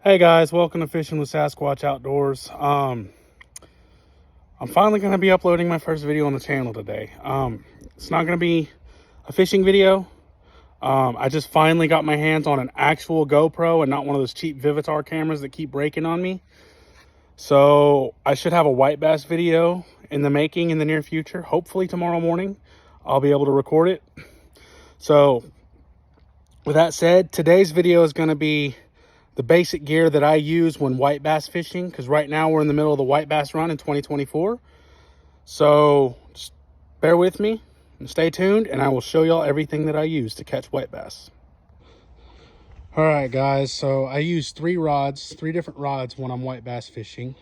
Hey guys, welcome to Fishing with Sasquatch Outdoors. I'm finally going to be uploading my first video on the channel today. It's not going to be a fishing video. I just finally got my hands on an actual GoPro and not one of those cheap Vivitar cameras that keep breaking on me. So I should have a white bass video in the making in the near future. Hopefully tomorrow morning I'll be able to record it. So with that said, today's video is going to be the basic gear that I use when white bass fishing, because right now we're in the middle of the white bass run in 2024. So just bear with me and stay tuned, and I will show y'all everything that I use to catch white bass. All right, guys, so I use three different rods when I'm white bass fishing.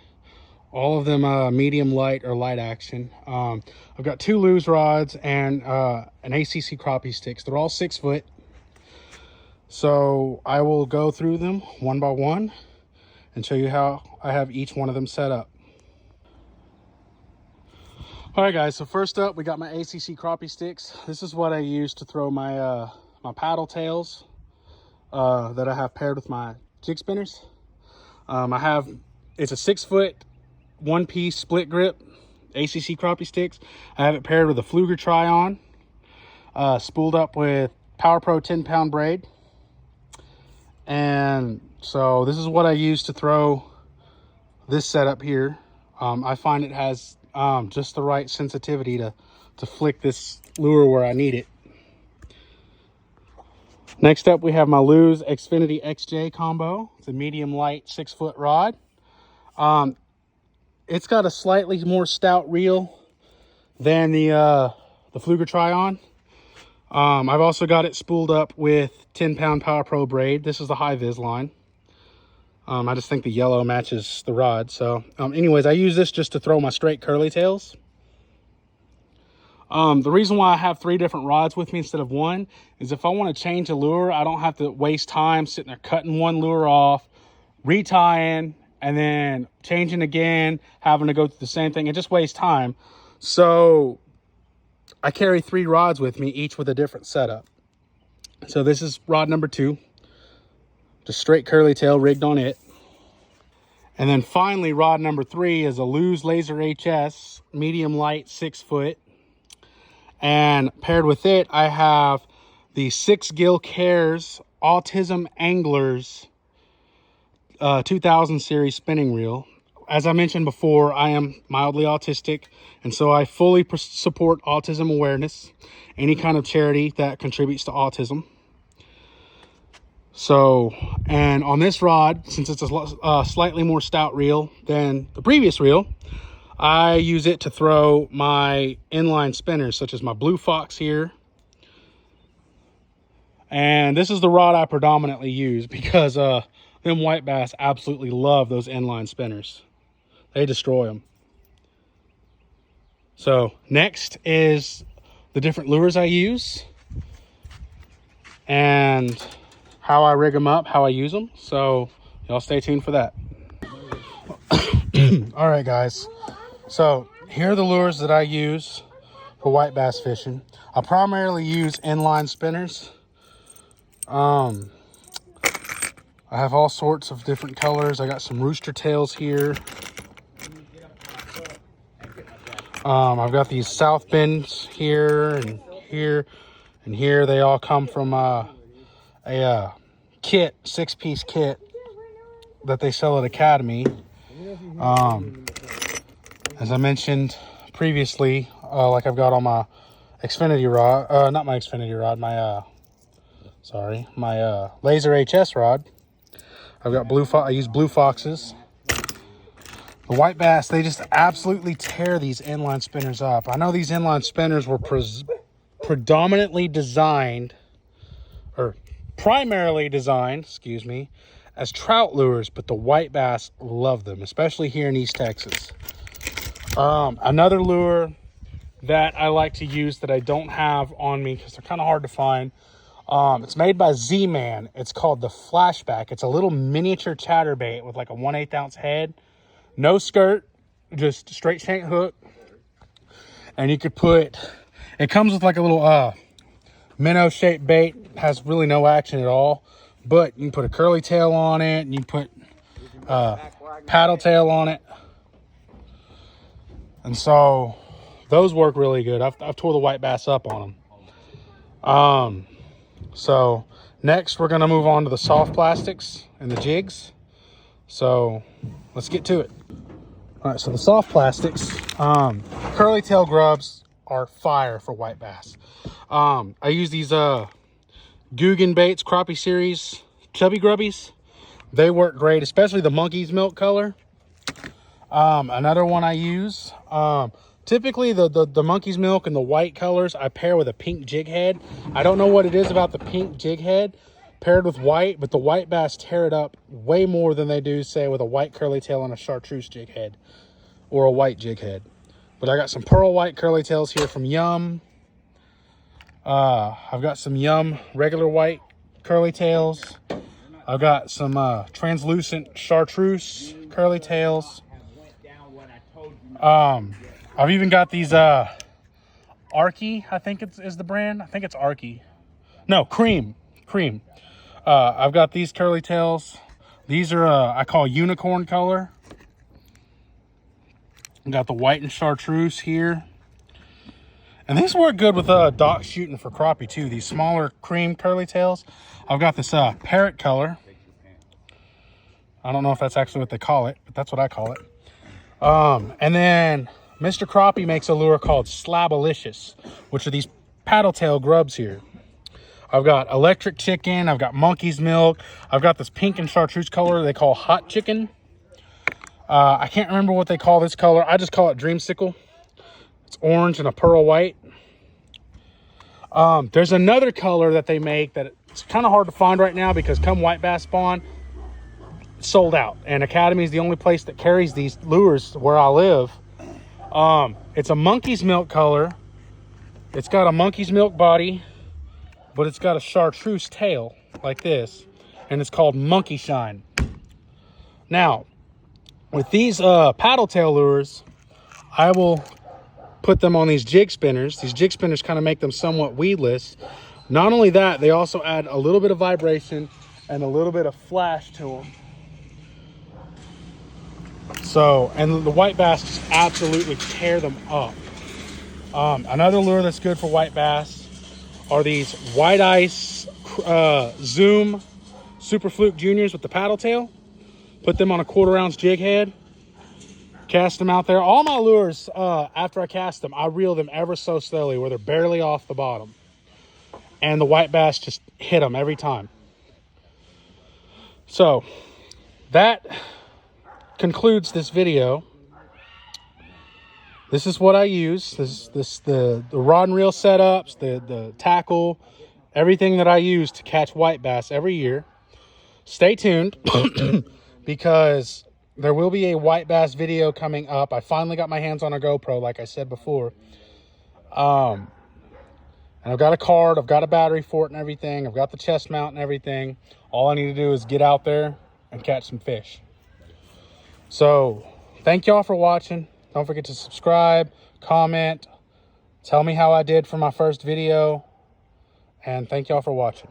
All of them medium light or light action. I've got two Lew's rods and an ACC crappie sticks. They're all 6 foot. So I will go through them one by one and show you how I have each one of them set up. All right, guys, so first up, we got my ACC crappie sticks. This is what I use to throw my my paddle tails that I have paired with my jig spinners. It's a 6 foot, 1-piece split grip ACC crappie sticks. I have it paired with a Pflueger Try-On, spooled up with Power Pro 10-pound braid. And so this is what I use to throw this setup here. I find it has just the right sensitivity to flick this lure where I need it. Next up, we have my Lew's Xfinity XJ combo. It's a medium light 6 foot rod. It's got a slightly more stout reel than the Pflueger Try-On. I've also got it spooled up with 10-pound Power Pro braid. This is the high vis line. I just think the yellow matches the rod. So anyways, I use this just to throw my straight curly tails. The reason why I have 3 different rods with me instead of one is if I want to change a lure, I don't have to waste time sitting there cutting one lure off, retying, and then changing again, having to go through the same thing. It just wastes time. So I carry 3 rods with me, each with a different setup. So this is rod number 2, just straight curly tail rigged on it. And then finally, rod number 3 is a Lew's Laser HS, medium light 6 foot. And paired with it, I have the 6 Gill Cares Autism Anglers 2000 series spinning reel. As I mentioned before, I am mildly autistic, and so I fully support autism awareness, any kind of charity that contributes to autism. So, and on this rod, since it's a slightly more stout reel than the previous reel, I use it to throw my inline spinners, such as my Blue Fox here. And this is the rod I predominantly use because them white bass absolutely love those inline spinners. They destroy them. So next is the different lures I use and how I rig them up, how I use them. So y'all stay tuned for that. All right, guys. So here are the lures that I use for white bass fishing. I primarily use inline spinners. I have all sorts of different colors. I got some rooster tails here. I've got these South Bends here and here and here. They all come from a kit, 6-piece kit that they sell at Academy. As I mentioned previously, like I've got on my Xfinity rod, not my Xfinity rod, my Laser HS rod. I've got I use Blue Foxes. The white bass, they just absolutely tear these inline spinners up. I know these inline spinners were primarily designed, excuse me, as trout lures, but the white bass love them, especially here in East Texas. Another lure that I like to use that I don't have on me because they're kind of hard to find. It's made by Z-Man. It's called the Flashback. It's a little miniature chatterbait with like a 1/8 ounce head. No skirt, just straight shank hook. And you could put, it comes with like a little minnow shaped bait. Has really no action at all. But you can put a curly tail on it, and you put paddle tail on it. And so those work really good. I've tore the white bass up on them. So next we're gonna move on to the soft plastics and the jigs. So let's get to it. All right, so the soft plastics, curly tail grubs are fire for white bass. I use these Guggen Baits Crappie Series Chubby Grubbies. They work great, especially the monkey's milk color. Another one I use, typically the monkey's milk and the white colors I pair with a pink jig head. I don't know what it is about the pink jig head paired with white, but the white bass tear it up way more than they do, say, with a white curly tail and a chartreuse jig head or a white jig head. But I got some pearl white curly tails here from Yum. I've got some Yum regular white curly tails. I've got some translucent chartreuse curly tails. I've even got these Arky, I think is the brand. I think it's Arky. No, Cream. I've got these curly tails. These are I call unicorn color. I've got the white and chartreuse here. And these work good with dock shooting for crappie too. These smaller cream curly tails. I've got this parrot color. I don't know if that's actually what they call it, but that's what I call it. And then Mr. Crappie makes a lure called Slabalicious, which are these paddle tail grubs here. I've got electric chicken. I've got monkey's milk. I've got this pink and chartreuse color they call hot chicken. I can't remember what they call this color. I just call it dreamsicle. It's orange and a pearl white. There's another color that they make that it's kind of hard to find right now because come white bass spawn, it's sold out. And Academy is the only place that carries these lures where I live. It's a monkey's milk color. It's got a monkey's milk body, but it's got a chartreuse tail like this, and it's called Monkey Shine. Now, with these paddle tail lures, I will put them on these jig spinners. These jig spinners kind of make them somewhat weedless. Not only that, they also add a little bit of vibration and a little bit of flash to them. So, and the white bass just absolutely tear them up. Another lure that's good for white bass are these White Ice Zoom Super Fluke Juniors with the paddle tail. Put them on a 1/4 ounce jig head. Cast them out there. All my lures, after I cast them, I reel them ever so slowly where they're barely off the bottom. And the white bass just hit them every time. So, that concludes this video. This is what I use. The rod and reel setups, the tackle, everything that I use to catch white bass every year. Stay tuned because there will be a white bass video coming up. I finally got my hands on a GoPro, like I said before. And I've got a card, I've got a battery for it and everything. I've got the chest mount and everything. All I need to do is get out there and catch some fish. So, thank y'all for watching. Don't forget to subscribe, comment, tell me how I did for my first video, and thank y'all for watching.